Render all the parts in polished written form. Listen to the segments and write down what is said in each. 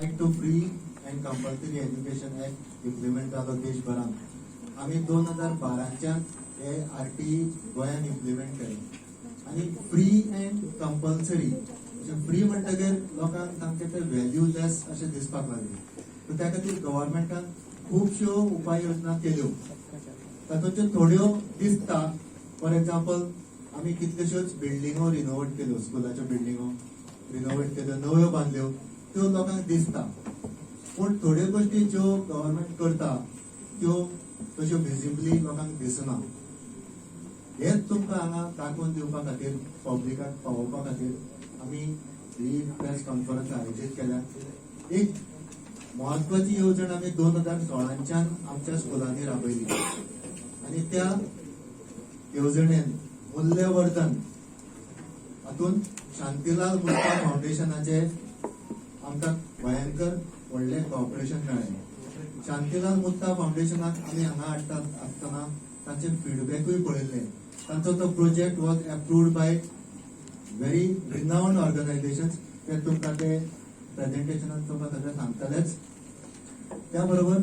Right to free and compulsory education act implement जालो देशभरात. आम्ही 2012च्यान हे RTE गोंयान इम्प्लिमेंट केले आणि फ्री अँड कंपल्सरी फ्री म्हणटकीर लोकांक तांचे ते व्हॅल्यूलेस अशें दिसपाक लागले. सो त्या खातीर गव्हर्मेंटान खुबश्यो उपाय योजना केल्यो. तातूंतल्यो थोड्यो दिसता. फॉर एक्झाम्पल आमी कितल्योश्योच बिल्डिंगो रिनोवेट केल्यो, स्कुलाच्यो बिल्डिंगो रिनोवेट केल्यो, नव्यो बांदल्यो, त्यो लोकांक दिसता. पूण थोड्यो गोष्टी ज्यो गव्हर्मेंट करता त्यो तश्यो विजिबली लोकांक दिसना. हेच तुमकां हांगा दाखोवन दिवपा खातीर, पब्लिकाक पावोवपा खातीर आमी ही प्रेस कॉन्फरन्स आयोजीत केल्या. एक म्हत्वाची येवजण आमी 2016च्यान आमच्या स्कुलांनी राबयली आणि त्या येवजणेन मूल्यवर्धन हातून शांतीलाल मुत्ता फाउंडेशनाचे आमकां भयंकर व्हडले कॉपरेशन मेळ्ळें. शांतीलाल मुत्ता फाउंडेशनाक आमी हांगा हाडटात आसतना तांचे फीडबॅकूय पळयल्ले. तांचो तो project was approved by very renowned organisations. ते तुमकां ते प्रेझेंटेशनान तुमकां सगळें सांगतलेच. त्या बरोबर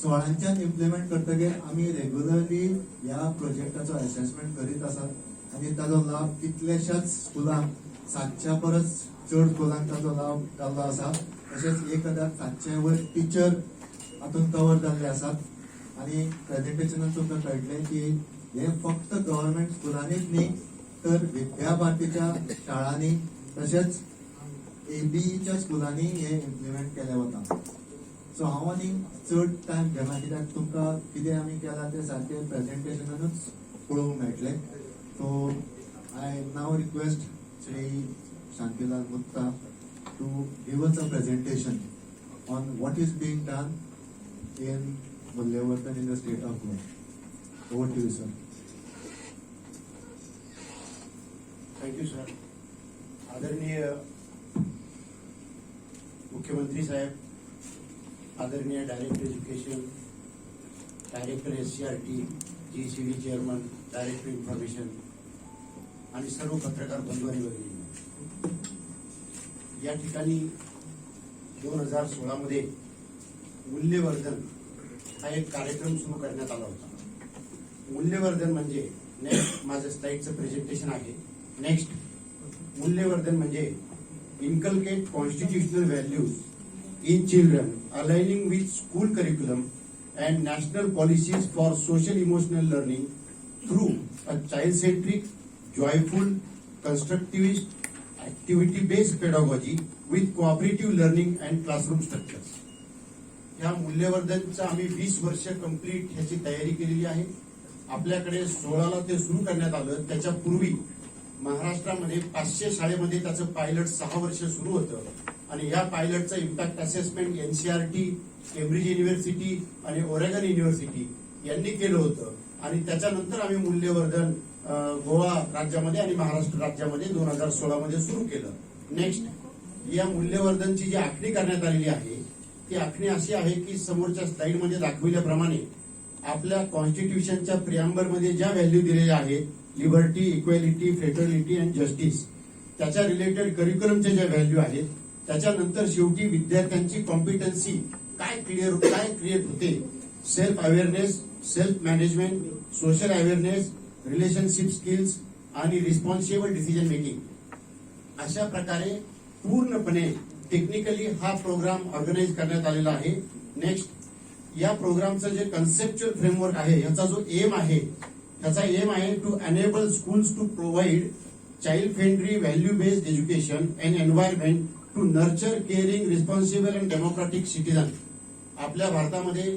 16च्यान इम्प्लिमेंट करतकीर आमी रेग्युलरली ह्या प्रोजेक्टाचो असेसमेंट करीत आसात आणि ताचो लाभ कितल्याशाच स्कुलांक 700 परस चड स्कुलांक ताचो लाभ जाल्लो आसा. तशेंच 1700 वयर टीचर हातून कवर जाल्ले आसात आणि प्रेझेंटेशनान तुमकां कळटलें की हे फक्त गव्हर्मेंट स्कुलांनीच न्ही तर विद्या भारतीच्या शाळांनी तशेंच ABEच्या स्कुलांनी हे इम्प्लिमेंट केले वता. सो हांव आनी चड टायम घेना, कित्याक तुमकां कितें आमी केलां ते सारकें प्रेझेंटेशनानूच पळोवंक मेळटलें. So I now request Shri Shantilal Mutha to give us a presentation on what is being done in Mulyavardhan in the state of Goa. Over to you sir. Thank you sir. आदरणीय मुख्यमंत्री साहेब, आदरणीय director education, director SCRT, GCV chairman, director information आणि सर्व पत्रकार बंधू आणि भगिनींनो, या ठिकाणी 2016 मध्ये मूल्यवर्धन हा एक कार्यक्रम सुरू करण्यात आला होता. मूल्यवर्धन म्हणजे नेक्स्ट माझं स्लाइडचं प्रेझेंटेशन आहे. नेक्स्ट, मूल्यवर्धन म्हणजे inculcate constitutional values in children, aligning with school curriculum and national policies for social emotional learning through a child-centric, joyful, constructivist, activity-based pedagogy with cooperative learning and classroom structures. या मूल्यवर्धनचा आम्ही 20 वर्ष complete ह्याची तयारी केलेली आहे. आपल्याकडे 16ला ते सुरू करण्यात आलं. त्याच्या पूर्वी महाराष्ट्रामध्ये 500 शाळेमध्ये त्याचं पायलट 6 वर्ष सुरू होतं आणि या पायलटचं impact assessment NCERT, Cambridge university आणि ओरेगन युनिव्हर्सिटी यांनी केलं होतं आणि त्याच्यानंतर आम्ही मूल्यवर्धन गोवा राज्यामध्ये आणि महाराष्ट्र राज्यामध्ये 2016 मध्ये सुरू केलं. नेक्स्ट, या मूल्यवर्धनची जी आखणी करण्यात आलेली आहे ती आखणी अशी आहे की समोरच्या स्लाइडमध्ये दाखविल्याप्रमाणे आपल्या कॉन्स्टिट्यूशनच्या प्रिअम्बलमध्ये ज्या व्हॅल्यू दिलेल्या आहेत, liberty, equality, fraternity and justice, त्याच्या रिलेटेड करिक्युलमच्या ज्या व्हॅल्यू आहेत, त्याच्यानंतर शेवटी विद्यार्थ्यांची कॉम्पिटन्सी काय क्रिएट होते, self awareness, self management, social awareness, relationship skills आणि रिस्पॉन्सिबल डिसिजन मेकिंग, अशा प्रकारे पूर्णपणे टेक्निकली हा प्रोग्राम ऑर्गनाईज करण्यात आलेला आहे. नेक्स्ट, या प्रोग्रामचं जे कन्सेप्च्युअल फ्रेमवर्क आहे, याचा जो एम आहे, त्याचा एम आहे to enable schools to provide child friendly, value based education and environment to nurture caring, responsible and democratic citizen. आपल्या भारतामध्ये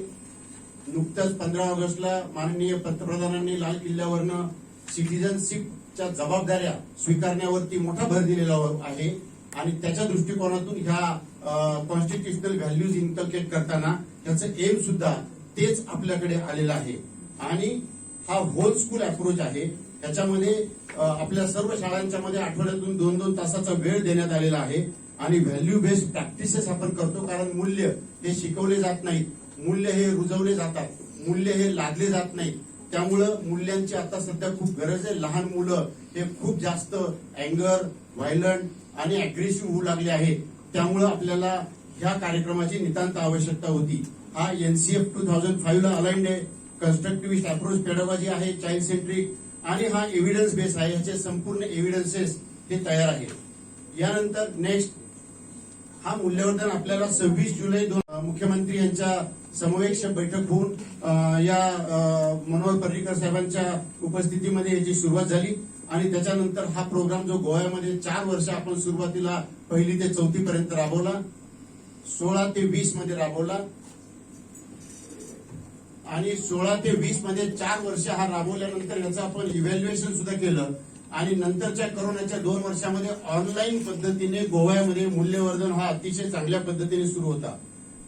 नुकतंच 15 ऑगस्टला माननीय पंतप्रधानांनी लाल किल्ल्यावरनं सिटीजनशिपच्या जबाबदाऱ्या स्वीकारण्यावरती मोठा भर दिलेला आहे आणि त्याच्या दृष्टिकोनातून ह्या कॉन्स्टिट्यूशनल व्हॅल्यूज इन्कल्केट करताना त्याचं एम सुद्धा तेच आपल्याकडे आलेलं आहे. आणि हा होल स्कूल अप्रोच आहे. त्याच्यामध्ये आपल्या सर्व शाळांच्या मध्ये आठवड्यातून 2-2 तासाचा वेळ देण्यात आलेला आहे आणि व्हॅल्यू बेस्ड प्रॅक्टिसेस आपण करतो. कारण मूल्य हे शिकवले जात नाहीत, मूल्य हे रुजवले जातात, मूल्य हे लादले जात नाहीत. त्यामुळं मूल्यांची आता सध्या खूप गरज आहे. लहान मुलं हे खूप जास्त अँगर, व्हायलंट आणि अग्रेसिव्ह होऊ लागले आहेत. त्यामुळं आपल्याला ह्या कार्यक्रमाची नितांत आवश्यकता होती. हा NCF 2005 ला अलाइंड आहे. कन्स्ट्रक्टिव्हिस्ट अप्रोच पेडॉलॉजी आहे, चाइल्ड सेंट्रिक, आणि हा एव्हिडन्स बेस आहे. ह्याचे संपूर्ण एव्हिडन्सेस हे तयार आहे. यानंतर नेक्स्ट हा मूल्यवर्धन आपल्याला 26 जुलै मुख्यमंत्री यांच्या समवेश बैठक होऊन या मनोहर पर्रीकर साहेबांच्या उपस्थितीमध्ये याची सुरुवात झाली आणि त्याच्यानंतर हा प्रोग्राम जो गोव्यामध्ये 4 वर्ष आपण सुरुवातीला 1ली ते 4थी पर्यंत राबवला, 16 ते 20 मध्ये राबवला आणि 16 ते 20 मध्ये 4 वर्ष हा राबवल्यानंतर याचं आपण इव्हॅल्युएशन सुद्धा केलं आणि नंतरच्या कोरोनाच्या 2 वर्षामध्ये ऑनलाईन पद्धतीने गोव्यामध्ये मूल्यवर्धन हा अतिशय चांगल्या पद्धतीने सुरू होता.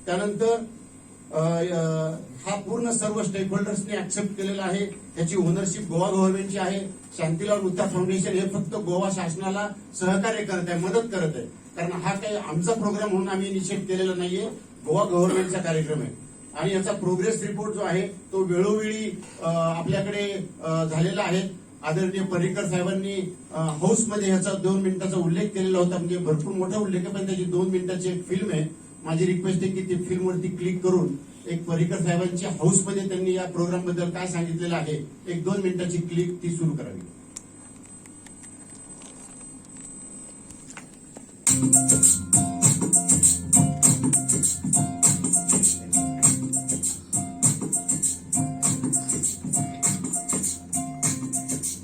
त्यानंतर हा पूर्ण सर्व स्टेक होल्डर्सने ऍक्सेप्ट केलेला आहे. याची ओनरशिप गोवा गव्हर्नमेंटची आहे. शांतीलाल मुत्ता फाउंडेशन हे फक्त गोवा शासनाला सहकार्य करत आहे, मदत करत आहे, कारण हा काही आमचा प्रोग्राम म्हणून आम्ही इनिशिएट केलेला नाहीये, गोवा गव्हर्नमेंटचा कार्यक्रम आहे. आणि याचा प्रोग्रेस रिपोर्ट जो आहे तो वेळोवेळी आपल्याकडे झालेला आहे. आदरणीय पर्रीकर साहेबांनी हाऊसमध्ये ह्याचा 2 मिनिटाचा उल्लेख केलेला होता, म्हणजे भरपूर मोठा उल्लेख आहे, पण त्याची 2 मिनिटाची एक फिल्म आहे. माझी रिक्वेस्ट आहे की ती फिल्मवरती क्लिक करून एक पर्रीकर साहेबांच्या हाऊसमध्ये त्यांनी या प्रोग्राम बद्दल काय सांगितलेलं आहे, एक 2 मिनिटाची क्लिप ती सुरू करावी.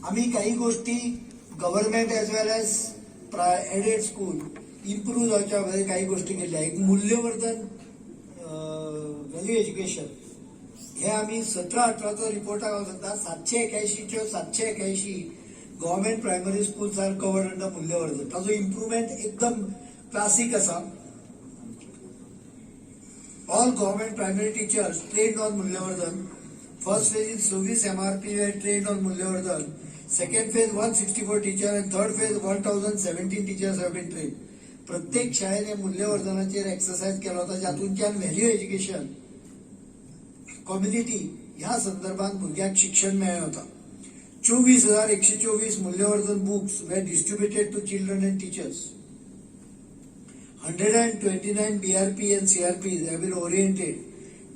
आम्ही काही गोष्टी गव्हर्नमेंट एज वेल एज एडेड स्कूल इम्प्रूव्ह जावच्या मध्ये काही गोष्टी केल्या. एक मूल्यवर्धन व्हॅल्यू एज्युकेशन हे आम्ही 17-18 रिपोर्टाक सांगता 781 781 government primary schools are covered under Mulyavardhan. ताजो इम्प्रुवमेंट एकदम क्लासिक असा. All government primary teachers trained on Mulyavardhan. First phase is 26 MRP were trained on मूल्यवर्धन. Second phase 164 teachers and third phase 1017 teachers have been trained. प्रत्येक शाळेने मूल्यवर्धनाचेर exercise केला होता, ज्यातून value education community ह्या संदर्भात भुरग्यांक शिक्षण मेळ्ळें होता. 24,124 मूल्यवर्धन books were distributed to children and teachers. 129 BRP and CRPs have been oriented.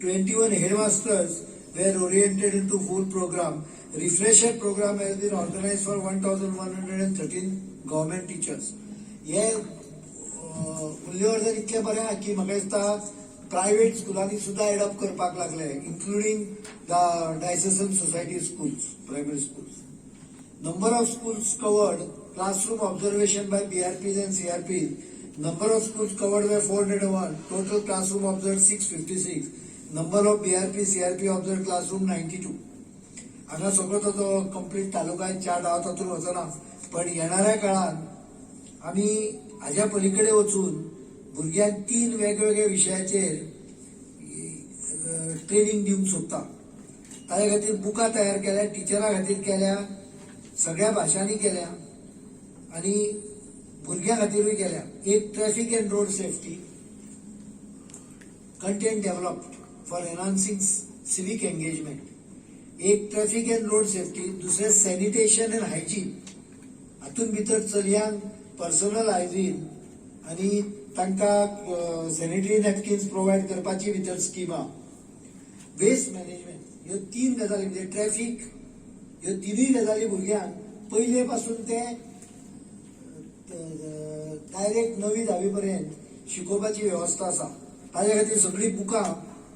21 headmasters were oriented into full program. Refresher program has been organized for 1,113 government teachers. हे मूल्यवर्धन इतके बरें आहा की म्हाका दिसता प्रायव्हेट स्कुलांनी सुद्धा एडॉप्ट करपाक लागले, including the diocesan society schools, primary schools. Number of schools covered, classroom observation by BRPs and CRPs. Number of schools covered were 401. Total classroom observed 656. Number of BRP, CRP observed classroom 92. हांगा सगळो तो complete तालुका 4 गांव तातूंत वचना, पण येणाऱ्या काळात आम्ही हाज्या पलीकडे वचून भुरग्यांक 3 वेगवेगळ्या विशयाचेर ट्रेनिंग दिवंक सोदता. ताचे खातीर बुकां तयार केल्या, टिचरां खातीर केल्या, सगळ्या भाशांनी केल्या आणि भुरग्यां खातीरूय केल्या. एक traffic and road safety content developed for enhancing civic engagement. एक ट्रॅफिक अँड रोड सेफ्टी, दुसरे सॅनिटेशन अँड हायजीन. हातून भितर चलयांक पर्सनल हायजीन आणि तांकां सॅनिटरी नॅपकिन्स प्रोवायड करपाची भितर स्कीम आहा. वेस्ट मॅनेजमेंट ह्यो 3 गजाली, म्हणजे ट्रॅफिक, ह्यो 3 गजाली भुरग्यांक पयले पासून ते डायरेक्ट 9वी-10वी पर्यंत शिकोवपाची व्यवस्था आसा. ताजे खातीर सगळी बुकां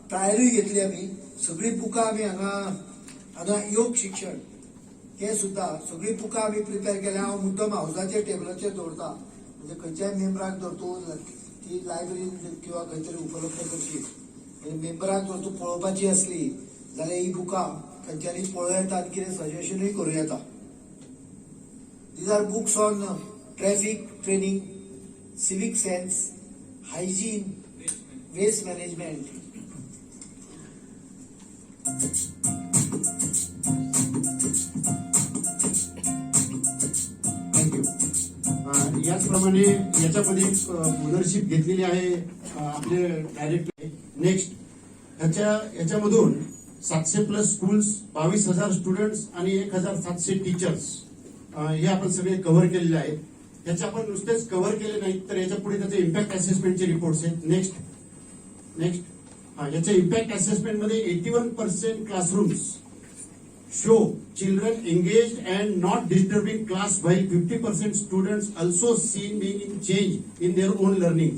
ट्रायलूय घेतली आमी. सगळी बुकां आमी हांगा योग शिक्षण हे सुद्धा सगळी बुकां आमी प्रिपेअर केल्या. हांव मुद्दम हावसाच्या टेबलाचेर दवरता, म्हणजे खंयच्याय मेंबराक जर तूं ती लायब्ररीन किंवा खंय तरी उपलब्ध करची, म्हणजे मेंबराक जर तूं पळोवपाची असली जाल्यार ही बुकां खंयच्यानी पळोवं येता आनी कितें सजेशनूय करूं येता. These are books on traffic training, civic sense, hygiene, waste management. Thank you. याचप्रमाणे याच्यामध्ये ओनरशिप घेतलेली आहे आपले डायरेक्टर. नेक्स्ट याच्यामधून 700+ स्कूल्स, 22,000 स्टुडंट्स आणि 1,700 टीचर्स हे आपण सगळे कव्हर केलेले आहेत. याचे आपण नुसतेच कव्हर केले नाहीत तर याच्या पुढे त्याचे इम्पॅक्ट असेसमेंटचे रिपोर्ट्स आहेत. नेक्स्ट याच्या इम्पॅक्ट असेसमेंटमध्ये 81% classrooms show children engaged and not disturbing class, while 50% students also seen being change in their own learning.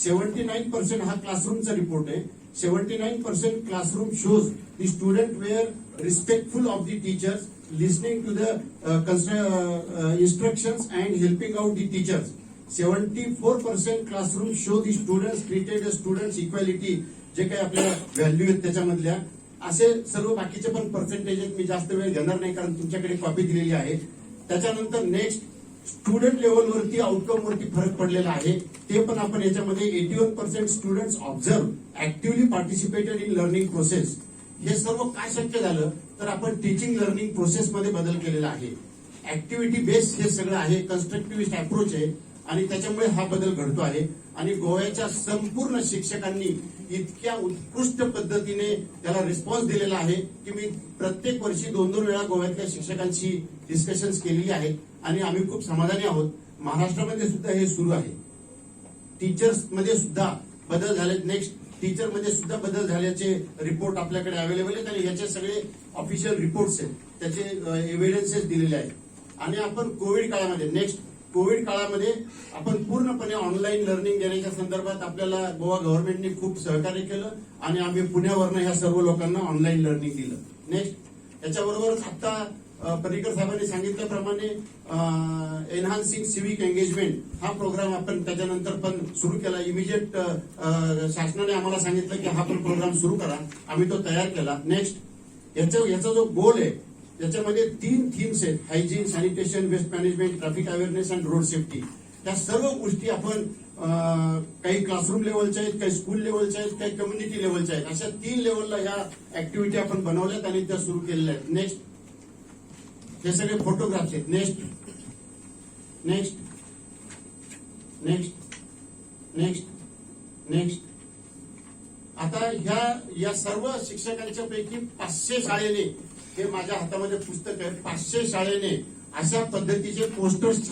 79% हा क्लासरूमचा रिपोर्ट आहे. 79% classroom shows the student were respectful of the teachers, listening to the instructions and helping out the teachers. 74% classroom show the students treated as students equality, जे काही आपल्या value आहेत त्याच्यामधल्या. असे सर्व बाकीचे पण पर्सेंटेज आहेत, मी जास्त वेळ घेणार नाही कारण तुमच्याकडे कॉपी दिलेली आहे. त्याच्यानंतर नेक्स्ट स्टुडंट लेवलवरती आउटकम वरती फरक पडलेला आहे, ते पण आपण याच्यामध्ये 81% students observe actively participated in learning process. हे सर्व काय शक्य झालं तर आपण टीचिंग लर्निंग प्रोसेसमध्ये बदल केलेला आहे. ऍक्टिव्हिटी बेस्ड हे सगळं आहे, कन्स्ट्रक्टिव्हिस्ट अप्रोच आहे आणि त्याच्यामुळे हा बदल घडतो आहे. आणि गोव्याच्या संपूर्ण शिक्षकांनी इतक्या उत्कृष्ट पद्धतीने त्याला रिस्पॉन्स दिलेला आहे की मी प्रत्येक वर्षी 2-2 वेळा गोव्यातल्या शिक्षकांशी डिस्कशन्स केलेली आहेत आणि आम्ही खूप समाधानी आहोत. महाराष्ट्रामध्ये सुद्धा हे सुरू आहे. टीचर्स मध्ये सुद्धा बदल झाले. नेक्स्ट टीचर मध्ये सुद्धा बदल झाल्याचे रिपोर्ट आपल्याकडे अवेलेबल आहेत आणि याचे सगळे ऑफिशियल रिपोर्ट्स आहेत, त्याचे एव्हिडन्सेस दिलेले आहेत. आणि आपण कोविड काळामध्ये कोविड काळामध्ये आपण पूर्णपणे ऑनलाईन लर्निंग देण्याच्या संदर्भात आपल्याला गोवा गव्हर्नमेंटने खूप सहकार्य केलं आणि आम्ही पुण्यावरनं ह्या सर्व लोकांना ऑनलाईन लर्निंग दिलं. नेक्स्ट याच्याबरोबरच आता पर्रिकर साहेबांनी सांगितल्याप्रमाणे एनहान्सिंग सिव्हिक एंगेजमेंट हा प्रोग्राम आपण त्याच्यानंतर पण सुरू केला. इमिजिएट शासनाने आम्हाला सांगितलं की हा पण प्रोग्राम सुरू करा, आम्ही तो तयार केला. नेक्स्ट याचा जो गोल आहे त्याच्यामध्ये 3 थीम्स आहेत, hygiene, sanitation, waste management, traffic awareness and road safety. त्या सर्व गोष्टी आपण काही क्लासरूम लेवलच्या आहेत, काही स्कूल लेवलच्या आहेत, काही कम्युनिटी लेवलच्या आहेत, अशा 3 लेवलला ह्या ऍक्टिव्हिटी आपण बनवल्यात आणि त्या सुरू केलेल्या आहेत. नेक्स्ट हे सगळे फोटोग्राफ्स आहेत. नेक्स्ट आता या सर्व शिक्षकांच्या पैकी 500 शाळेने, हे माझ्या हातामध्ये पुस्तक आहे, 500 शाळेने अशा पद्धतीचे पोस्टर्स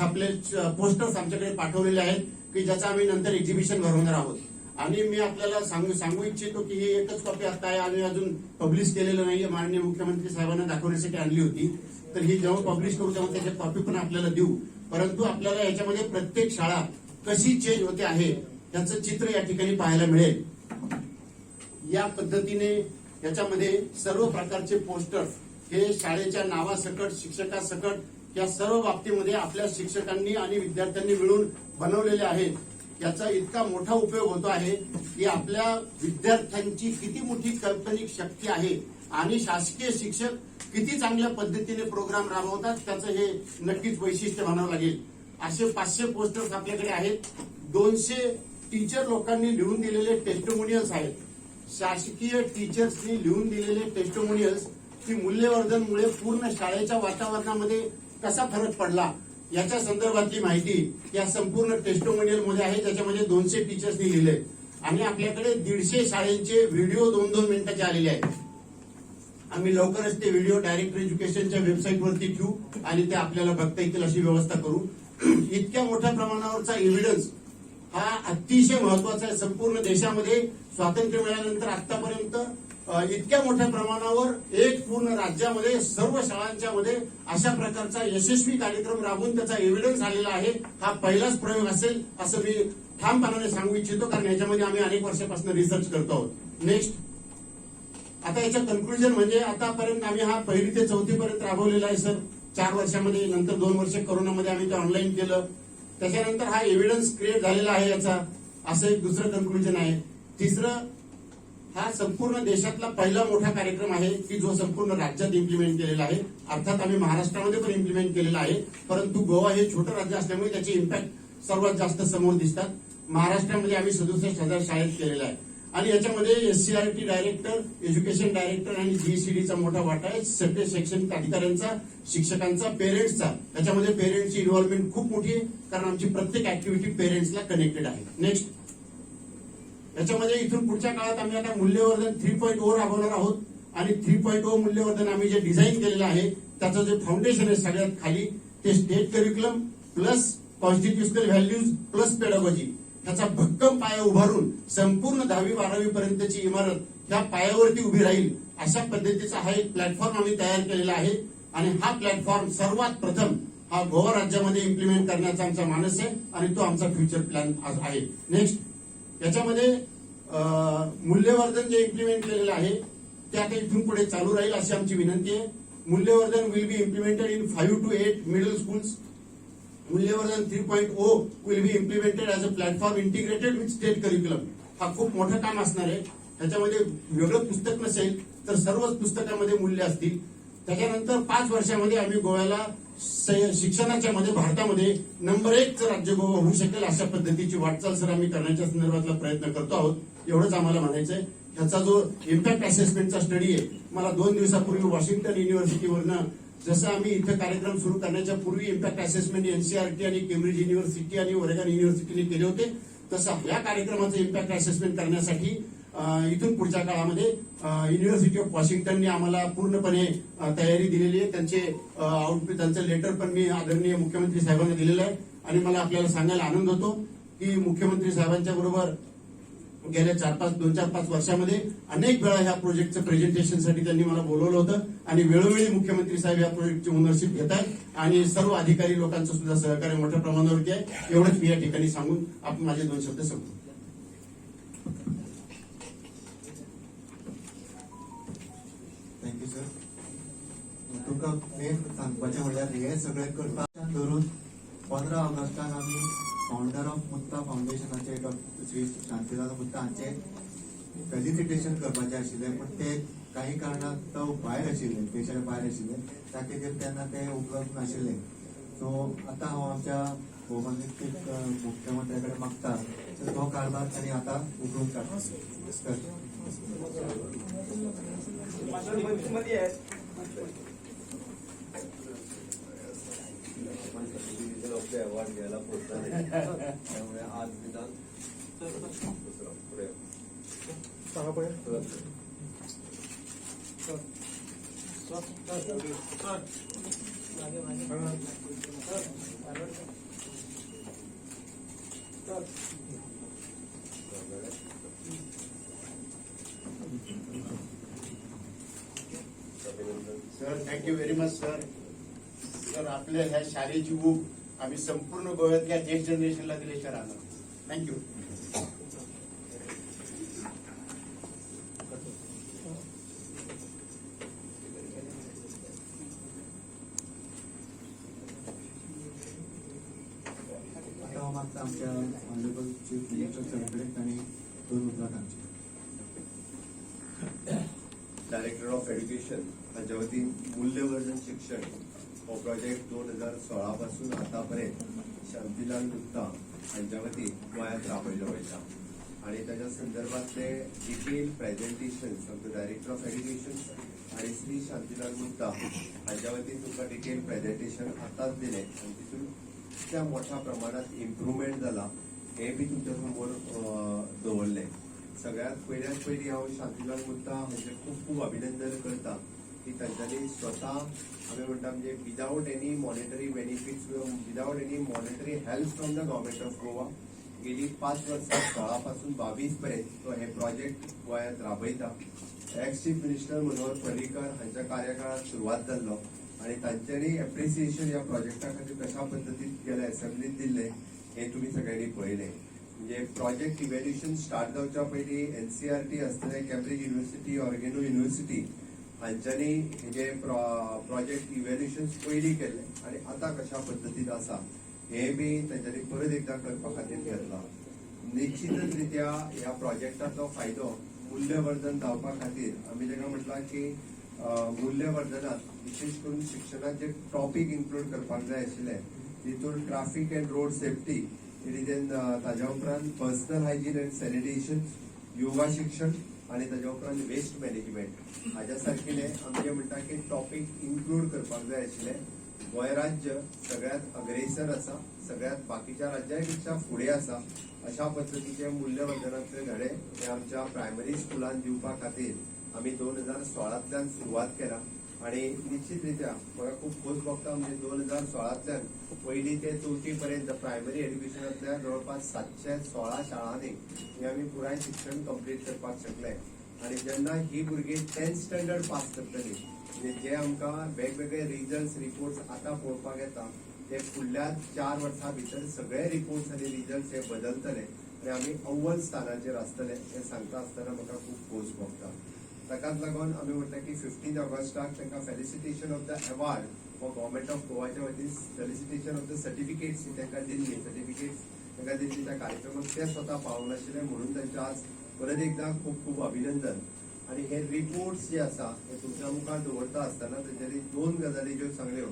आमच्याकडे पाठवलेले आहेत की ज्याचा आम्ही नंतर एक्झिबिशन भरवणार आहोत. आणि मी आपल्याला सांगू इच्छितो की ही एकच कॉपी आता आहे, आम्ही अजून पब्लिश केलेलं नाहीये. माननीय मुख्यमंत्री साहेबांना दाखवण्यासाठी आणली होती, तर ही जेव्हा पब्लिश करू तेव्हा त्याची कॉपी पण आपल्याला देऊ. परंतु आपल्याला याच्यामध्ये प्रत्येक शाळा कशी चेंज होते आहे याचं चित्र या ठिकाणी पाहायला मिळेल. या पद्धतीने याच्यामध्ये सर्व प्रकारचे पोस्टर हे शाळेच्या नावासकट, शिक्षकासकट या सर्व बाबतीमध्ये आपल्या शिक्षकांनी आणि विद्यार्थ्यांनी मिळून बनवलेले आहेत. याचा इतका मोठा उपयोग होतो आहे की आपल्या विद्यार्थ्यांची किती मोठी कल्पनिक शक्ती आहे आणि शासकीय शिक्षक किती चांगल्या पद्धतीने प्रोग्राम राबवतात त्याचं हे नक्कीच वैशिष्ट्य म्हणावं लागेल. असे 500 पोस्टर्स आपल्याकडे आहेत. 200 टीचर लोकांनी लिहून दिलेले टेस्टिमोनियल्स आहेत. शासकीय टीचर्सनी लिहून दिलेले टेस्टिमोनियल्स की मूल्यवर्धनमुळे पूर्ण शाळेच्या वातावरणामध्ये कसा फरक पडला याच्या संदर्भातली माहिती या संपूर्ण टेस्टिमोनियल मध्ये आहे, ज्याच्यामध्ये 200 टीचर्सनी लिहिले. आणि आपल्याकडे 150 शाळेंचे व्हिडिओ 2-2 मिनिटाचे आलेले आहेत. आम्ही लवकरच ते व्हिडिओ डायरेक्टर एज्युकेशनच्या वेबसाईटवरती ठेवू आणि ते आपल्याला बघता येतील अशी व्यवस्था करू. इतक्या मोठ्या प्रमाणावरचा एव्हिडन्स हा अतिशय महत्वाचा आहे. संपूर्ण देशामध्ये स्वातंत्र्य मिळाल्यानंतर आतापर्यंत इतक्या मोठ्या प्रमाणावर एक पूर्ण राज्यामध्ये सर्व शाळांच्या मध्ये अशा प्रकारचा यशस्वी कार्यक्रम राबवून त्याचा एव्हिडन्स आलेला आहे. हा पहिलाच प्रयोग असेल असं मी ठामपणाने सांगू इच्छितो, कारण याच्यामध्ये आम्ही अनेक वर्षापासून रिसर्च करतो आहोत. नेक्स्ट आता याचं कन्क्लुजन म्हणजे आतापर्यंत आम्ही हा 1ली ते 4थी पर्यंत राबवलेला आहे सर, 4 वर्षामध्ये. नंतर 2 वर्ष कोरोनामध्ये आम्ही ते ऑनलाईन केलं. त्याच्यानंतर हा एव्हिडन्स क्रिएट झालेला आहे याचा, असं एक दुसरं कन्क्लुजन आहे. तिसरं, हा संपूर्ण देशातला पहिला मोठा कार्यक्रम आहे की जो संपूर्ण राज्यात इम्प्लिमेंट केलेला आहे. अर्थात आम्ही महाराष्ट्रामध्ये पण इम्प्लिमेंट केलेला आहे, परंतु गोवा हे छोटं राज्य असल्यामुळे त्याचे इम्पॅक्ट सर्वात जास्त समोर दिसतात. महाराष्ट्रामध्ये आम्ही 67,000 शाळेत केलेला आहे. आणि याच्यामध्ये SCRT डायरेक्टर, एज्युकेशन डायरेक्टर आणि GCDचा मोठा वाटा आहे. सगळे शैक्षणिक अधिकाऱ्यांचा, शिक्षकांचा, पेरेंट्सचा. त्याच्यामध्ये पेरेंट्सची इन्व्हॉल्वमेंट खूप मोठी आहे, कारण आमची प्रत्येक ऍक्टिव्हिटी पेरेंट्सला कनेक्टेड आहे. नेक्स्ट याच्यामध्ये इथून पुढच्या काळात आम्ही आता मूल्यवर्धन 3.0 राबवणार आहोत. आणि 3.0 मूल्यवर्धन आम्ही जे डिझाईन केलेलं आहे त्याचं जे फाउंडेशन आहे सगळ्यात खाली, ते state curriculum plus constitutional values plus pedagogy ह्याचा भक्कम पाया उभारून संपूर्ण 10वी-12वी पर्यंतची इमारत ह्या पायावरती उभी राहील अशा पद्धतीचा हा एक प्लॅटफॉर्म आम्ही तयार केलेला आहे. आणि हा प्लॅटफॉर्म सर्वात प्रथम हा गोवा राज्यामध्ये इम्प्लिमेंट करण्याचा आमचा मानस आहे आणि तो आमचा फ्युचर प्लॅन आहे. नेक्स्ट याच्यामध्ये मूल्यवर्धन जे इम्प्लिमेंट केलेलं आहे ते आता इथून पुढे चालू राहील अशी आमची विनंती आहे. मूल्यवर्धन will be implemented in 5 to 8 middle schools. मूल्यवर्धन 3.0 will be implemented as a platform integrated with state curriculum. हा खूप मोठं काम असणार आहे. त्याच्यामध्ये वेगळं पुस्तक नसेल तर सर्वच पुस्तकामध्ये मूल्य असतील. त्याच्यानंतर 5 वर्षामध्ये आम्ही गोव्याला शिक्षणाच्या मध्ये भारतामध्ये नंबर 1 राज्य गोवा होऊ शकेल अशा पद्धतीची वाटचाल सर आम्ही करण्याच्या संदर्भातला प्रयत्न करतो आहोत. एवढंच आम्हाला म्हणायचंय. ह्याचा जो इम्पॅक्ट असेसमेंटचा स्टडी आहे मला 2 दिवसापूर्वी वॉशिंग्टन युनिव्हर्सिटीवरनं जसं आम्ही इथं कार्यक्रम सुरू करण्याच्या पूर्वी इम्पॅक्ट असेसमेंट एनसीआरटी आणि केम्ब्रिज युनिव्हर्सिटी आणि ओरेगन युनिव्हर्सिटीने केले होते तसं या कार्यक्रमाचं इम्पॅक्ट असेसमेंट करण्यासाठी इथून पुढच्या काळामध्ये युनिव्हर्सिटी ऑफ वॉशिंग्टनने आम्हाला पूर्णपणे तयारी दिलेली आहे. त्यांचं लेटर पण मी आदरणीय मुख्यमंत्री साहेबांना दिलेलं आहे. आणि मला आपल्याला सांगायला आनंद होतो की मुख्यमंत्री साहेबांच्या बरोबर गेल्या 2-4-5 वर्षामध्ये अनेक वेळा ह्या प्रोजेक्टचं प्रेझेंटेशनसाठी त्यांनी मला बोलवलं होतं आणि वेळोवेळी मुख्यमंत्री साहेब या प्रोजेक्टची ओनरशिप घेत आहेत आणि सर्व अधिकारी लोकांचं सुद्धा सहकार्य मोठ्या प्रमाणावरती आहे. एवढंच मी या ठिकाणी सांगून आपण माझे 2 शब्द संपतो. Thank you sir. तुमकां मेन सांगपाचें म्हणल्यार हे सगळे करता धरून 15 ऑगस्टाक आमी फाउंडर ऑफ मुत्ता फाउंडेशनाचे डॉक्टर श्री शांतीलाल मुत्ता हांचे फेलिसिटेशन करपाचें आशिल्लें पण ते काही कारणाक तो भायर आशिल्ले देशाच्या भायर आशिल्ले त्या खातीर तेन्ना ते उपलब्ध नाशिल्ले. सो आतां हांव आमच्या भौगोलिक मुख्यमंत्र्या कडेन मागता तर तो कारभार तांणी आतां उखलून काडटा. अवॉर्ड घ्यायला पोहोचला नाही त्यामुळे आज निदान दुसरं पुढे sir thank you very much sir. Sir आपल्या ह्या शाळेची ऊब आम्ही संपूर्ण गोव्यातल्या नेक्स्ट जनरेशनला दिल्याच्या राहणार. थँक्यू. आता हांव मागता आमच्या ऑनरेबल चीफ मिनिस्टर सर कडेन तांणी 2 उतरां तांची. डायरेक्टर ऑफ एज्युकेशन हांच्या वतीन मूल्यवर्धन शिक्षण हो प्रोजेक्ट 2016 पासून आतापर्यंत शांतीलाल मुत्ता हांच्या वतीन गोंयांत राबयलो वयता आणि ताच्या संदर्भातले detail presentations of the director of education आणि श्री शांतीलाल मुत्ता हांच्या वतीन तुमकां डिटेल प्रेझेंटेशन आतांच दिलें आणि तितून कितल्या मोठ्या प्रमाणात इम्प्रुवमेंट जाला हे बी तुमच्या समोर दवरलें. सगळ्यात पयली हांव शांतीलाल मुत्ता हांचे खूब खूब अभिनंदन करता की तांच्यांनी स्वता आमी म्हणटा म्हणजे without any monetary benefits without any monetary help from the government of Goa गेली 5 वर्सां 16 पासून 22 पर्यंत तो हे प्रोजेक्ट गोंयांत राबयता. Ex chief minister Manohar Parrikar हांच्या कार्यकाळात सुरवात जाल्लो आणि तांच्यांनी एप्रिसिएशन ह्या प्रोजेक्टा खातीर कशा पद्दतीन केलें असेंब्लीत दिल्लें हे तुमी सगळ्यांनी पळयलें. म्हणजे प्रोजेक्ट इव्हॅल्युएशन स्टार्ट जावच्या पयलीं एनसीआरटी आसतलें केम्ब्रिज युनिव्हर्सिटी ऑरेगन युनिव्हर्सिटी हांच्यांनी हे प्रोजेक्ट इव्हॅल्युएशन पयलीं केल्ले आणि आतां कशा पद्दतीन आसा हे बी तांच्यांनी परत एकदां करपा खातीर घेतला. निश्चितच रित्या ह्या प्रोजेक्टाचो फायदो मूल्यवर्धन जावपा खातीर आमी ताका म्हटलां की मूल्यवर्धनात विशेष करून शिक्षणात जे टॉपिक इन्क्लूड करपाक जाय आशिल्ले तितून ट्रॅफिक अँड रोड सेफ्टी ताज्या उपरांत personal hygiene and sanitation yoga शिक्षण आणि ताज्या उपरांत वेस्ट मॅनेजमेंट हाज्या सारकेले आमचे म्हणटा की टॉपिक इन्क्लूड करपाक जाय आशिल्ले. गोंय राज्य सगळ्यात अग्रेसर आसा, सगळ्यात बाकीच्या राज्यां पेक्षा फुडें आसा अशा पद्दतीचे मूल्यवर्धनाचे धडे हे आमच्या प्रायमरी स्कुलांत दिवपा खातीर आमी 2016तल्यान सुरवात केला आणि निश्चितरित्या म्हाका खूब खोस भोगता म्हणजे 2016तल्यान पयली ते चवथी पर्यंत प्रायमरी एड्युकेशनांतल्या जवळपास 716 शाळांनी हे आमी पुराय शिक्षण कंप्लीट करपाक शकले आणि जेन्ना ही भुरगीं 10th स्टँडर्ड पास करतली म्हणजे जे आमकां वेगवेगळे रिजल्ट्स रिपोर्ट्स आतां पळोवपाक येता ते फुडल्या 4 वर्सां भितर सगळे रिपोर्ट्स आनी रिजल्ट्स हे बदलतले आणि आमी अव्वल स्थानाचेर आसतले हे सांगता आसतना म्हाका खूब खोस भोगता. ताकाच लागून आमी म्हणटा की 15 ऑगस्टाक तांकां फेलिसिटेशन ऑफ द अवॉर्ड हो गव्हर्मेंट ऑफ गोवाच्या वतीन फेलिसिटेशन ऑफ द सर्टिफिकेट्स तांकां दिल्ली सर्टिफिकेट्स तांकां दिल्ली त्या कार्यक्रमाक ते स्वता पावनाशिल्ले म्हणून तांचे आज परत एकदा खूब खूब अभिनंदन. आणि हे रिपोर्ट्स जे आसा हे तुमच्या मुखार दवरता आसतना तेजेरी 2 गजाली ज्यो सांगल्यो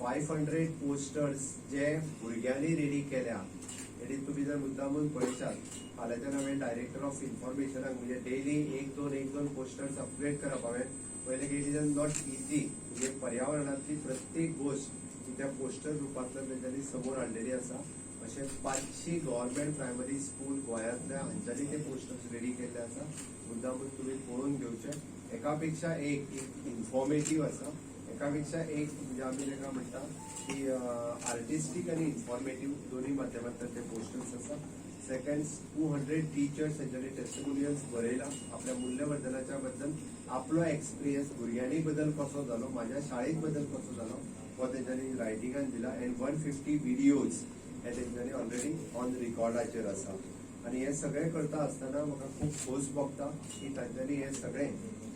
500 पोस्टर्स जे भुरग्यांनी रेडी केल्या हेडी तुम्ही जर मुद्दामून पळयशात फाल्यांच्यान हांवें डायरेक्टर ऑफ इन्फॉर्मेशनाक म्हणजे डेली 1-2 पोस्टर्स अपग्रेड करप हांवें पयलें की इट इज नॉट इजी म्हणजे पर्यावरणातली प्रत्येक गोष्ट ही त्या पोस्टर रुपांतल्यान तेंच्यांनी समोर हाडलेली आसा. अशे 500 गव्हर्मेंट प्रायमरी स्कूल गोंयांतल्या हांच्यानी ते पोस्टर्स रेडी केल्ले आसा. मुद्दामून तुम्ही पळोवन घेवचे. एकापेक्षा एक इन्फॉर्मेटिव्ह आसा एकापेक्षा एक म्हणजे आमी ताका म्हणटा की आर्टिस्टीक आनी इन्फॉर्मेटिव्ह दोन्ही माध्यमांतल्यान ते पोस्टर्स आसा. सेकंड 200 टीचर्स तेंच्यांनी टेस्टिमोनियल्स बरयला आपल्या मूल्यवर्धनाच्या बद्दल आपलो एक्सपिरियन्स भुरग्यांनी बदल कसो जालो माझ्या शाळेत बदल कसो जालो हो तेंच्यांनी रायटिंगान दिला अँड 150 व्हिडिओज हे तेंच्यांनी ऑलरेडी ऑन रिकॉर्डाचेर आसा. आणि हे सगळे करता आसतना म्हाका खूब खोस भोगता की तांच्यांनी हे सगळे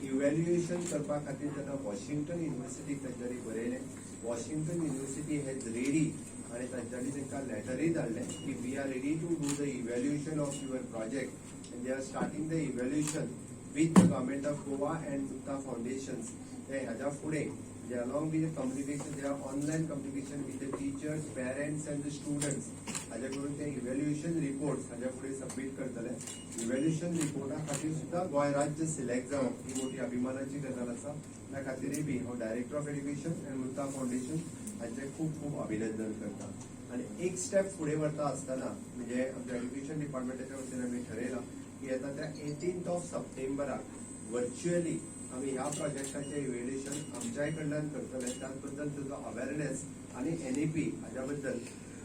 इव्हॅल्युएशन करपा खातीर जेन्ना वॉशिंग्टन युनिव्हर्सिटीक तांच्यांनी बरयलें वॉशिंग्टन युनिव्हर्सिटी हेज रेडी आणि तांच्यांनी तांकां लेटरूय धाडलें की we are ready to do the evaluation of your project and they are starting the evaluation with the government of Goa and Mukta foundations. ते हाच्या फुडें जे अलॉंग विथ द कम्युनिकेशन जे online communication with the teachers parents and the students हाजे करून ते evaluation reports हाच्या फुडें सबमीट करतले. इव्हॅल्युएशन रिपोर्टा खातीर सुद्दां गोंय राज्य सिलेक्ट जावप ही मोठी अभिमानाची गजाल आसा. त्या खातीरय बी हांव director of education and Mukta foundation हांचे खूब खूब अभिनंदन करता. आणि एक स्टेप फुडें व्हरता आसतना म्हणजे आमच्या एड्युकेशन डिपार्टमेंटाच्या वतीन आमी थारयलां की येता त्या 18th सप्टेंबराक व्हर्च्युअली आम्ही ह्या प्रोजेक्टाचे इव्हॅल्युएशन आमच्याय कडल्यान करतले. त्याच बद्दल तुजो अवेअरनेस आणि NEP हाच्या बद्दल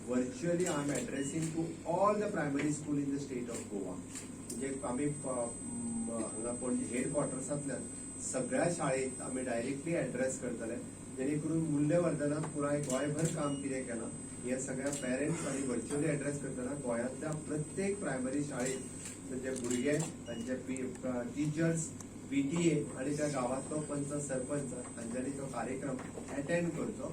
virtually I am addressing to all the primary school in the state of Goa. म्हणजे आम्ही हांगा हेडक्वॉर्टर्सांतल्यान सगळ्या शाळेत आम्ही डायरेक्टली एड्रेस करतले जेणे करून मूल्यवर्धनात पुराय गोंयभर काम कितें केलां हे सगळ्या पेरेंट्स आनी व्हर्च्युअली एड्रेस करतना गोंयांतल्या प्रत्येक प्रायमरी शाळेत तांचे भुरगे तांचे टीचर्स PTA आणि त्या गावातलो पंच सरपंच हांच्यांनी तो कार्यक्रम अटेंड करचो.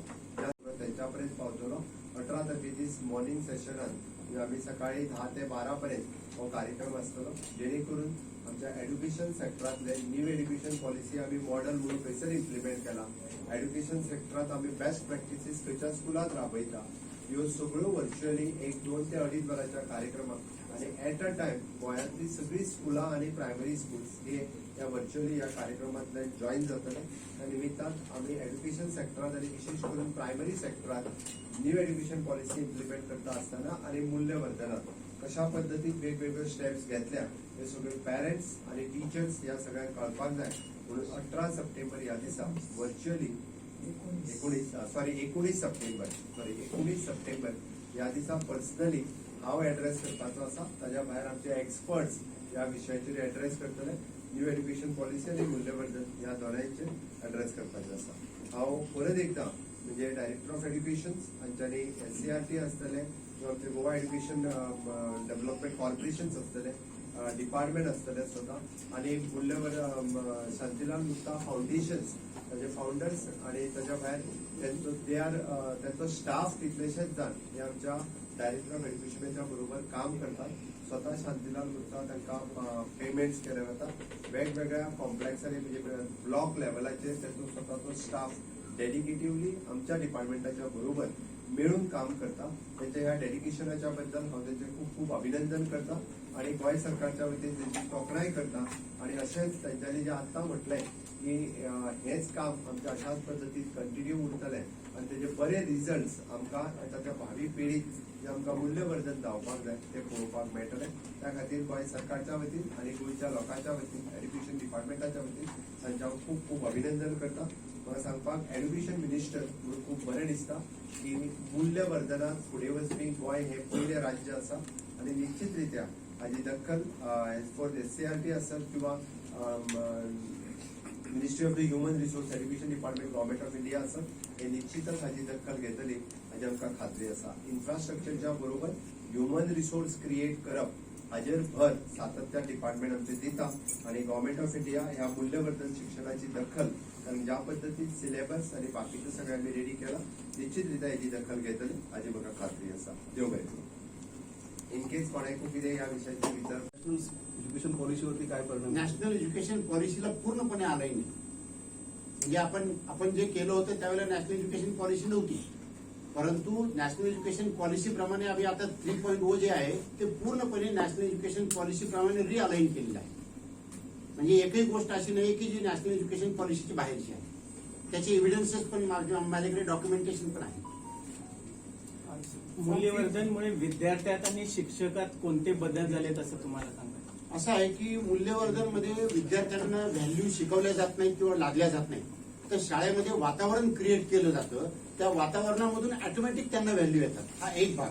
त्यांच्या पर्यंत पावतलो. 18 तारखेची मॉर्निंग सेशनान म्हणजे आम्ही सकाळी 10 ते 12 पर्यंत हो कार्यक्रम आसतलो जेणे करून आमच्या एड्युकेशन सेक्टरांतले न्यू एड्युकेशन पॉलिसी आम्ही मॉडल म्हणून खंयसर इम्प्लिमेंट केला. एड्युकेशन सेक्टरांत आम्ही बेस्ट प्रॅक्टिसीस खंयच्या स्कुलांत राबयता ह्यो सगळ्यो व्हर्च्युअली 1-2 ते 2.5 वरांच्या कार्यक्रमाक आणि एट अ टायम गोंयांतली सगळी स्कुलां आणि प्रायमरी स्कूल्स हे या व्हर्च्युअली ह्या कार्यक्रमांतल्यान जॉईन जातले. त्या निमित्तान आमी एड्युकेशन सेक्टरांत आणि विशेष करून प्रायमरी सेक्टरांत न्यू एड्युकेशन पॉलिसी इम्प्लिमेंट करता आसतना आणि मूल्यवर्धनात कशा पद्दतीन वेगवेगळ्यो स्टेप्स घेतल्या हे सगळे पेरेंट्स आणि टीचर्स ह्या सगळ्यांक कळपाक जाय म्हणून 18 सप्टेंबर ह्या दिसा व्हर्च्युअली 19 सप्टेंबर ह्या दिसा पर्सनली हांव एड्रेस करपाचो आसा. ताज्या भायर आमचे एक्सपर्ट्स ह्या विशयाचेर एड्रेस करतले. न्यू एड्युकेशन पॉलिसी आणि मूल्यवर्धन ह्या दोनांचेर एड्रेस करपाचें आसा. हांव परत एकदा म्हणजे डायरेक्टर ऑफ एड्युकेशन हांच्यांनी SCRT आसतले किंवा आमचे गोवा एड्युकेशन डेव्हलपमेंट कॉर्पोरेशन्स आसतले डिपार्टमेंट आसतले स्वता आणि मूल्यवर्धन शांतीलाल मुक्ता फाउंडेशन्स ताचे फाउंडर्स आणि ताच्या भायर त्यांचो स्टाफ कितलेशेच जाण हे आमच्या डायरेक्टर ऑफ एड्युकेशनाच्या बरोबर काम करतात. स्वतः शांतीलाल मुक्ता तांकां पेमेंट्स केले वता. वेगवेगळ्या कॉम्प्लेक्स आणि म्हणजे ब्लॉक लेवलाचेर ताचो स्वताचो स्टाफ डेडिकेटिव्हली आमच्या डिपार्टमेंटाच्या बरोबर मिळून काम करता. त्यांच्या ह्या डेडिकेशनाच्या बद्दल हांव त्यांचे खूप खूप अभिनंदन करता आणि गोंय सरकारच्या वतीन त्यांची तोखणाय करता. आणि अशेंच तांच्यांनी जे आतां म्हटलें की हेच काम आमच्या अशाच पद्दतीन कंटिन्यू उरतलें आणि तेजे बरे रिजल्ट्स आमकां आतांच्या भावी पिढीत जे आमकां मूल्यवर्धन जावपाक जाय ते पळोवपाक मेळटलें. त्या खातीर गोंय सरकारच्या वतीन आणि गोंयच्या लोकांच्या वतीन एड्युकेशन डिपार्टमेंटाच्या वतीन तांच्या खूप खूप अभिनंदन करता. म्हाका सांगपाक एड्युकेशन मिनिस्टर म्हणून खूब बरें दिसता की मूल्यवर्धनात फुडें वचपी गोंय हे पयलें राज्य आसा आनी निश्चित रित्या हाजी दखल एज फॉर SCRT आसत किंवा ministry of the human resource education department government of India आसत हे निश्चितच हाजी दखल घेतली हाजी आमकां खात्री आसा. इन्फ्रास्ट्रक्चरच्या बरोबर ह्युमन रिसोर्स क्रिएट करप हाजेर भर सातत्यान डिपार्टमेंट आमचे दिता आणि गव्हर्मेंट ऑफ इंडिया ह्या मूल्यवर्धन शिक्षणाची दखल कारण ज्या पद्दतीन सिलेबस आणि बाकीचं सगळं आम्ही रेडी केला निश्चित रित्या याची दखल घेतली हाजी म्हाका खात्री आसा. देव बरें करूं. इन केस कोणाकूय कितें ह्या विशयाचे भितर एज्युकेशन पॉलिसीवरती काय परिणाम? नॅशनल एज्युकेशन पॉलिसीला पूर्णपणे आलंय नाही. म्हणजे आपण जे केलं होतं त्यावेळेला नॅशनल एज्युकेशन पॉलिसी नव्हती, परंतु नॅशनल एज्युकेशन पॉलिसी प्रमाणे आम्ही आता 3.0 जे आहे ते पूर्णपणे नॅशनल एज्युकेशन पॉलिसी प्रमाणे रिअलाइन केलेलं आहे. म्हणजे एकही गोष्ट अशी नाही की जी नॅशनल एज्युकेशन पॉलिसीची बाहेरची आहे. त्याचे एव्हिडन्सेस पण माझ्याकडे डॉक्युमेंटेशन पण आहे. मूल्यवर्धनमुळे विद्यार्थ्यात आणि शिक्षकात कोणते बदल झालेत असं तुम्हाला सांगा? असं आहे की मूल्यवर्धन मध्ये विद्यार्थ्यांना व्हॅल्यू शिकवल्या जात नाही किंवा लादल्या जात नाही, तर शाळेमध्ये वातावरण क्रिएट केलं जातं. त्या वातावरणामधून ऑटोमॅटिक त्यांना व्हॅल्यू येतात. हा एक भाग.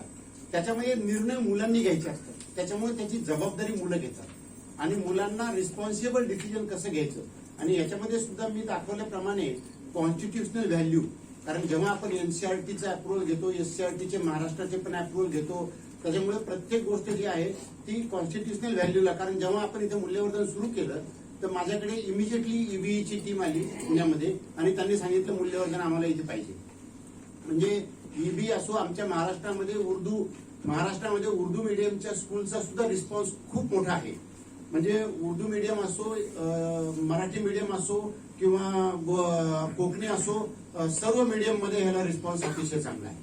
त्याच्यामध्ये निर्णय मुलांनी घ्यायचे असतात, त्याच्यामुळे त्याची जबाबदारी मुलं घेतात आणि मुलांना रिस्पॉन्सिबल डिसिजन कसं घ्यायचं. आणि याच्यामध्ये सुद्धा मी दाखवल्याप्रमाणे कॉन्स्टिट्युशनल व्हॅल्यू, कारण जेव्हा आपण NCERTचा अप्रुव्हल घेतो, SCRTचे महाराष्ट्राचे पण अप्रुव्हल घेतो, त्याच्यामुळे प्रत्येक गोष्ट जी आहे ती कॉन्स्टिट्युशनल व्हॅल्यूला, कारण जेव्हा आपण इथे मूल्यवर्धन सुरू केलं तर माझ्याकडे इमिजिएटली EBEची टीम आली पुण्यामध्ये आणि त्यांनी सांगितलं मूल्यवर्धन आम्हाला इथे पाहिजे. म्हणजे EBE असो, आमच्या महाराष्ट्रामध्ये उर्दू मीडियमच्या स्कूलचा सुद्धा रिस्पॉन्स खूप मोठा आहे. म्हणजे उर्दू मीडियम असो, मराठी मीडियम असो किंवा कोकणी असो, सर्व मीडियम मध्ये ह्याला रिस्पॉन्स अतिशय चांगला आहे.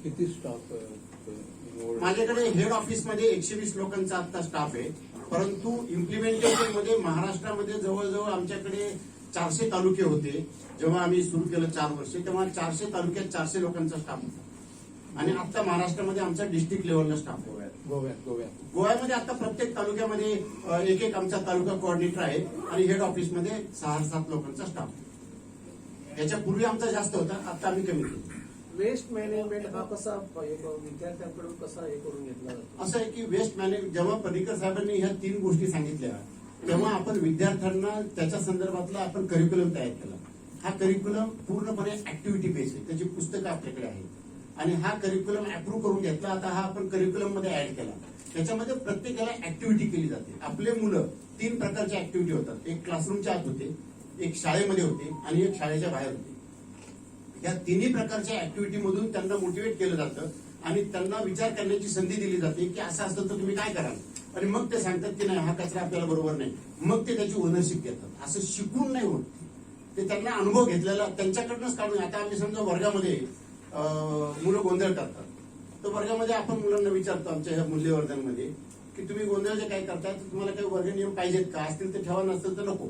किती स्टाफ? माझ्याकडे हेड ऑफिसमध्ये 120 लोकांचा आता स्टाफ आहे, परंतु इम्प्लिमेंटेशन मध्ये महाराष्ट्रामध्ये जवळजवळ आमच्याकडे 400 तालुके होते. जेव्हा आम्ही सुरू केलं 4 वर्षे, तेव्हा 400 तालुक्यात 400 लोकांचा स्टाफ होता. आणि आता महाराष्ट्रामध्ये आमचा डिस्ट्रिक्ट लेवलला स्टाफ आहे. गोव्यामध्ये आता प्रत्येक तालुक्यामध्ये एक आमचा तालुका कोऑर्डिनेटर आहे आणि हेड ऑफिसमध्ये 6-7 लोकांचा स्टाफ आहे. याच्यापूर्वी आमचा जास्त होता, आता आम्ही कमी केला. वेस्ट मॅनेजमेंट हा कसा विद्यार्थ्यांकडून कसा हे करून घेतला जातो? असं आहे की वेस्ट मॅनेजमेंट, जेव्हा पर्रिकर साहेबांनी ह्या 3 गोष्टी सांगितल्या तेव्हा आपण विद्यार्थ्यांना त्याच्या संदर्भातला आपण करिक्युलम तयार केला. हा करिक्युलम पूर्णपणे ऍक्टिव्हिटी बेस्ड आहे, त्याची पुस्तकं आपल्याकडे आहेत आणि हा करिक्युलम अप्रूव्ह करून घेतला. आता हा आपण करिक्युलम मध्ये ऍड केला. त्याच्यामध्ये प्रत्येकाला ऍक्टिव्हिटी केली जाते. आपले मुलं 3 प्रकारच्या ऍक्टिव्हिटी होतात. एक क्लासरूमच्या आत होते, एक शाळेमध्ये होते आणि एक शाळेच्या बाहेर होते. या 3 प्रकारच्या ऍक्टिव्हिटी मधून त्यांना मोटिवेट केलं जातं आणि त्यांना विचार करण्याची संधी दिली जाते की असं असतं तर तुम्ही काय कराल. आणि मग ते सांगतात की नाही, हा कचरा आपल्याला बरोबर नाही. मग ते त्याची ओनरशिप घेतात. असं शिकून नाही होत, ते त्यांना अनुभव घेतलेला त्यांच्याकडनंच काढून. आता आम्ही समजा वर्गामध्ये मुलं गोंधळ करतात, तर वर्गामध्ये आपण मुलांना विचारतो आमच्या ह्या मूल्यवर्धनमध्ये की तुम्ही गोंधळ जे काय करताय तर तुम्हाला काही वर्ग नियम पाहिजेत का, असतील तर ठेवा, नसतील तर नको.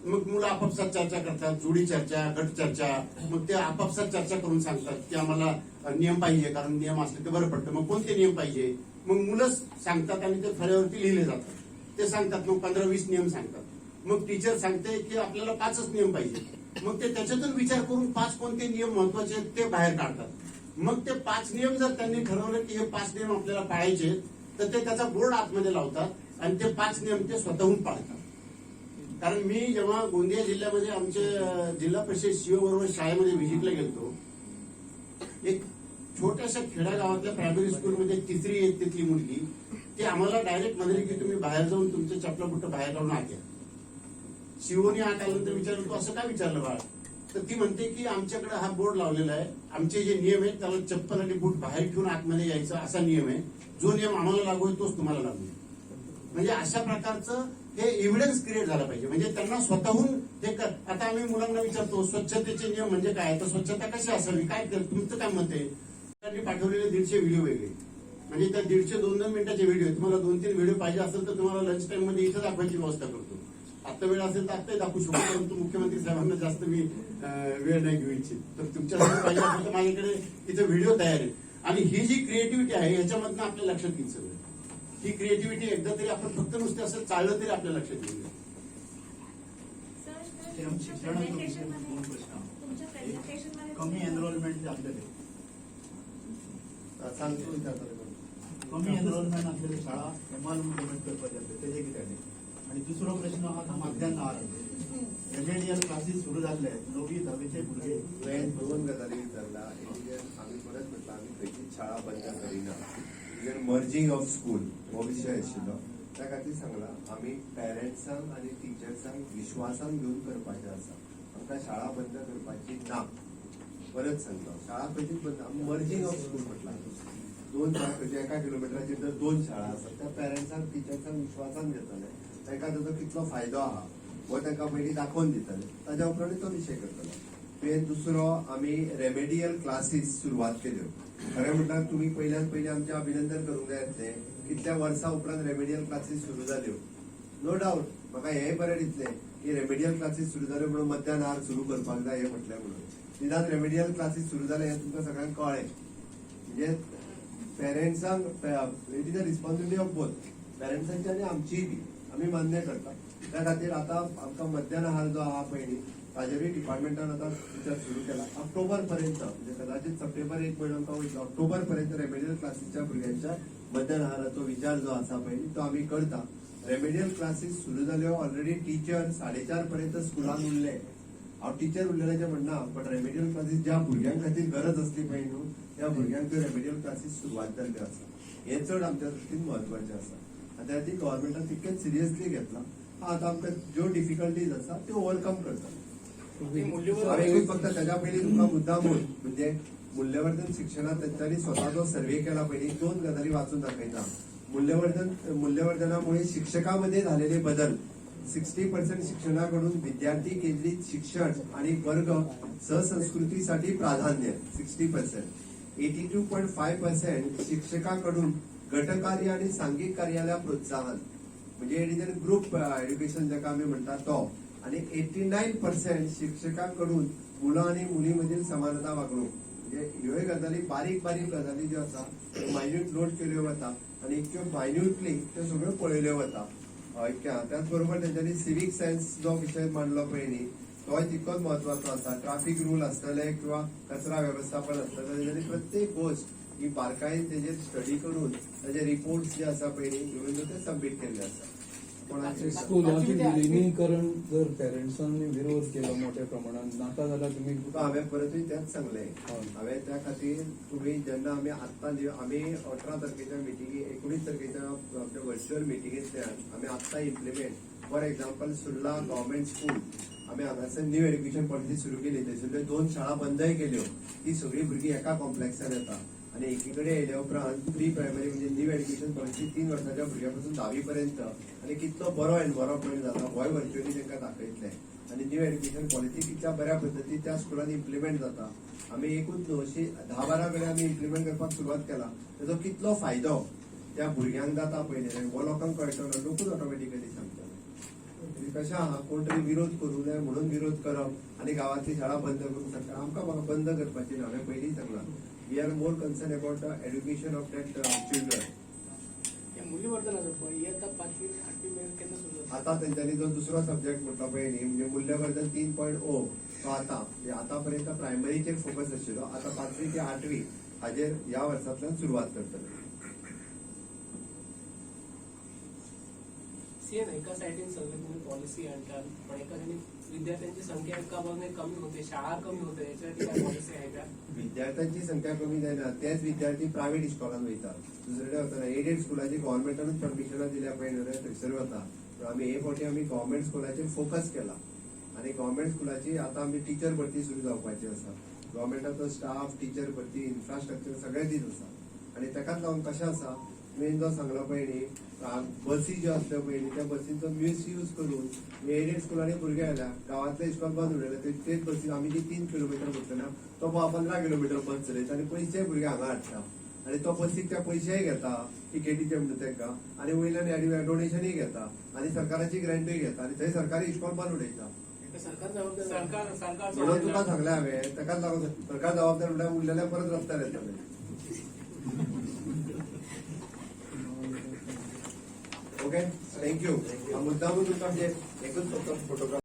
मग मुलं आपापसात चर्चा करतात, जोडी चर्चा, गट चर्चा. मग ते आपापसात चर्चा करून सांगतात की आम्हाला नियम पाहिजे, कारण नियम असले तर बरं पडतं. मग कोणते नियम पाहिजे, मग मुलं सांगतात आणि ते फळ्यावरती लिहिले जातात. ते सांगतात, मग 15-20 नियम सांगतात. मग टीचर सांगते की आपल्याला 5च नियम पाहिजे. मग ते त्याच्यातून विचार करून 5 कोणते नियम महत्वाचे आहेत ते बाहेर काढतात. मग ते 5 नियम जर त्यांनी ठरवलं की हे 5 नियम आपल्याला पाळायचे, तर ते त्याचा बोर्ड आतमध्ये लावतात आणि ते 5 नियम ते स्वतःहून पाळतात. कारण मी जेव्हा गोंदिया जिल्ह्यामध्ये आमच्या जिल्हा परिषद सीओ बरोबर शाळेमध्ये व्हिजिटला गेलतो, एक छोट्याशा खेड्यागावातल्या प्रायमरी स्कूलमध्ये 3री इयत्तेतली मुलगी, ती आम्हाला डायरेक्ट म्हणाली की तुम्ही बाहेर जाऊन तुमचं चपला बुट्ट बाहेर लावून आत या. सीओनी आत आल्यानंतर विचारलं, तू असं काय विचारलं बाळ. तर ती म्हणते की आमच्याकडे हा बोर्ड लावलेला आहे, आमचे जे नियम आहेत त्याला चप्पल आणि बूट बाहेर ठेवून आतमध्ये यायचं असा नियम आहे. जो नियम आम्हाला लागू आहे तोच तुम्हाला लागू आहे. म्हणजे अशा प्रकारचं हे एव्हिडन्स क्रिएट झाला पाहिजे. म्हणजे त्यांना स्वतःहून हे आता आम्ही मुलांना विचारतो स्वच्छतेचे नियम म्हणजे काय, तर स्वच्छता कशी असावी, काय तुमचं काय मत आहे. त्यांनी पाठवलेले 150 व्हिडिओ वेगळे, म्हणजे त्या 150-2 मिनिटाचे व्हिडिओ. तुम्हाला 2-3 व्हिडिओ पाहिजे असेल तर तुम्हाला लंच टाइम मध्ये इथं दाखवायची व्यवस्था करतो. आता वेळ असेल तर आत्ताही दाखवू शकतो, परंतु मुख्यमंत्री साहेबांना जास्त मी वेळ नाही घेऊ इच्छित. तर तुमच्यासाठी पाहिजे असेल तर माझ्याकडे इथे व्हिडिओ तयार आहे. आणि ही जी क्रिएटिव्हिटी आहे याच्यामधनं आपल्या लक्षात येईल सगळं. ही क्रिएटिव्हिटी एकदा तरी आपण फक्त नुसतं असं चाललं तरी आपल्या लक्षात येईल. शिक्षणाचे दोन प्रश्न तुमच्या प्रेझेंटेशन मध्ये कमी एनरोलमेंट असलेले सांगतो विचारतो कमी एनरोलमेंट असलेली शाळा एमाल इम्प्लिमेंट करपाचे असले तेजे कितें आणि दुसरो प्रश्न आता मध्यान आहार रेमेडियल क्लासीस सुरू जाल्ले 9वी 10वीचे भुरगे हांवें दोन गजाली विचारला एक आमी परत म्हटलं आमी खंयचीच शाळा बंद करिना इवन मर्जिंग ऑफ स्कूल हो विशय आशिल्लो त्या खातीर सांगला आमी पेरंट्सांक आनी टिचर्सांक विश्वासान घेवन करपाचें आसा आमकां शाळा बंद करपाची ना परत सांगलो शाळा खंयचीच बंद आमी मर्जिंग ऑफ स्कूल म्हटलां दोन शाळा खंयच्या एका किलोमिटराचेर जर दोन शाळा आसात त्या पेरंट्सांक टिचर्सांक विश्वासान घेतले तांकां ताचो कितलो फायदो आहा हो तांकां पयलीं दाखोवन दितले ताज्या उपरांत तो विशय करतलो तुवें दुसरो आमी रेमेडियल क्लासीस सुरवात केल्यो खरें म्हणल्यार तुमी पयल्यान पयलीं आमचें अभिनंदन करूंक जाय आसलें कितल्या वर्सां उपरांत रेमेडियल क्लासीस सुरू जाल्यो नो डावट म्हाका हेंय बरें दिसलें की रेमेडियल क्लासीस सुरू जाल्यो म्हणून मध्यान आहार सुरू करपाक जाय हें म्हटलें म्हणून निदान रेमेडियल क्लासीस सुरू जाले हें तुमकां सगळ्यांक कळ्ळें म्हणजे पेरंट्सांक it is a responsibility of both पेरंट्सांची आनी आमचीय बी आमी मान्य करता त्या खातीर आतां आमकां मध्यान आहार जो आहा पयलीं ताजेरूय डिपार्टमेंटान आतां विचार सुरू केला ऑक्टोबर पर्यंत म्हणजे कदाचित सप्टेंबर एक म्हयनो आमकां वयतलो ऑक्टोबर पर्यंत रेमेडियल क्लासीसच्या भुरग्यांच्या मध्यान आहाराचो विचार जो आसा पळय तो आमी करता रेमेडियल क्लासीस सुरू जाल्यो ऑलरेडी टीचर 4:30 पर्यंत स्कुलान उरले हांव टीचर उरलेल्याचें म्हणना बट रेमेडियल क्लासीस ज्या भुरग्यां खातीर गरज आसली पळय न्हू त्या भुरग्यांक त्यो रेमेडियल क्लासीस सुरवात जाल्ल्यो आसा हें चड आमच्या दृश्टीन म्हत्वाचें आसा आनी त्या खातीर गव्हर्मेंटान तितकेच सिरियसली घेतला आतां आमकां ज्यो डिफिकल्टीज आसा त्यो ओवरकम करता हांवें फक्त त्याच्या पयलीं तुमकां मुद्दामून म्हणजे मूल्यवर्धन शिक्षणात त्यांच्यानी स्वतःचो सर्वे केला पयलीं दोन गजाली वाचून दाखयता मूल्यवर्धनामुळे शिक्षकामध्ये झालेले बदल 60% शिक्षणाकडून विद्यार्थी केंद्रित शिक्षण आणि वर्ग सहसंस्कृतीसाठी प्राधान्य 60%. 82.5% शिक्षकाकडून गटकार्य आणि सांघिक कार्याला प्रोत्साहन म्हणजे ग्रुप एज्युकेशन जाका आम्ही म्हणतात तो आणि 89% शिक्षकांकडून मुलं आणि मुलीमधील समानता वागणूक म्हणजे ह्यो गजाली बारीक बारीक गजाली ज्यो आसा त्यो मायन्यूट नोट केल्यो वता आणि त्यो मायन्यूटली त्यो सगळ्यो पळयल्यो वता त्याचबरोबर त्यांच्यानी सिविक सायन्स जो विषय मांडलो पयलीं तो तितकोच महत्वाचो आसा ट्रॅफिक रूल आसतले किंवा कचरा व्यवस्थापन आसतले तेच्यानी प्रत्येक गोष्ट ही बारकायेन तेजेर स्टडी करून ताजे रिपोर्ट्स जे आसा पयलीं घेवन ते सबमीट केल्ले आसा स्कुलांचे विलिनीकरण जर पेरेंट्सांनी विरोध केलो मोठ्या प्रमाणात नाका जाल्यार तुमी हांवें परतूय तेच सांगलें हांवें त्या खातीर तुमी जेन्ना आमी आत्तां आमी 18 तारखेच्या मिटिंगी 19 तारखेच्या आमच्या व्हर्च्युअल मिटिंगेंतल्यान आमी आत्तां implement for example Surla government school आमी हांगासर न्यू एड्युकेशन पॉलिसी सुरू केली थंयसरल्यो 2 शाळा बंदय केल्यो ती सगळीं भुरगीं एका कॉम्प्लेक्सान येता आणि एकीकडे येयल्या उपरांत प्री प्रायमरी म्हणजे न्यू एड्युकेशन पॉलिसी 3 वर्साच्या भुरग्यापासून 10वी पर्यंत आणि कितलो बरो एनवायरमेंट जाला होय व्हर्च्युअली तांकां दाखयतले आणि न्यू एड्युकेशन पॉलिसी कितल्या बऱ्या पद्दतीन त्या स्कुलांनी इम्प्लिमेंट जाता आमी एकूच न्हू अशी 10-12 कडेन आमी इम्प्लिमेंट करपाक सुरवात केला ताचो कितलो फायदो त्या भुरग्यांक जाता पयले हो लोकांक कळटलो लोकूच ऑटोमॅटिकली सांगतले कशें आहा कोण तरी विरोध करूं नये म्हणून विरोध करप आनी गांवांतली शाळा बंद करूंक शकता आमकां बंद करपाची ना हांवें पयलीं सांगलां we are more concern about the education of that children मूल्यवर्धनाचं इयत्ता 5वी 8वी मिळेल केन्ना सुरू जाता? आता त्यांच्यानी जो दुसरो सब्जेक्ट म्हटलो पळय म्हणजे मूल्यवर्धन 3.0 तो आता म्हणजे आतापर्यंत प्रायमरीचेर फोकस आशिल्लो आता 5वी ते 8वी हाजेर ह्या वर्सांतल्यान सुरवात करतले सीएन एका सायडीन सगळे तुम्ही पॉलिसी आणतात पण एका सायडीन विद्यार्थ्यांची संख्या एका बाजूने कमी होते शाळा कमी होते याच्यासाठी काय पॉलिसी आहे का विद्यार्थ्यांची संख्या कमी जायना तेच विद्यार्थी प्रायव्हेट इस्कॉलांत वयता दुसरे वतना एडेड स्कुलाची गव्हर्मेंटानूच परमिशनां दिल्या पळय थंयसर वता आमी हे फावटी आमी गव्हर्मेंट स्कुलाचेर फोकस केला आणि गव्हर्मेंट स्कुलाची आता आमची टीचर भरती सुरू जावपाची आसा गव्हर्मेंटाचो स्टाफ टीचर भरती इन्फ्रास्ट्रक्चर सगळें दीत आसा आणि ताकाच लागून कशें आसा मेन जो सांगलो पयलीं बसी ज्यो आसल्यो पयलीं त्या बसींचो मिसयूज करून एडेड स्कुलांनी भुरगे आयल्या गांवांतले इस्कॉल बंद उडयले तेच बसी आमी जी 3 किलोमिटर म्हटलें तो 15 किलोमिटर बस चलयता आनी पयशे भुरगे हांगा हाडटा आणि तो बसीक ते पयशेय घेता टिकेटीचे म्हणून तांकां आणि वयल्यान डोनेशनय घेता आणि सरकाराची ग्रँटूय घेता आणि थंय सरकारी इस्कॉल बंद उडयता म्हणून तुका सांगलें हांवें ताकाच लागून सरकार जबाबदार म्हणल्यार उरलेल्या परत रस्त्यार येतले ओके थँक्यू मुद्दामून तुमकां म्हणजे एकूच फक्त फोटोग्राफ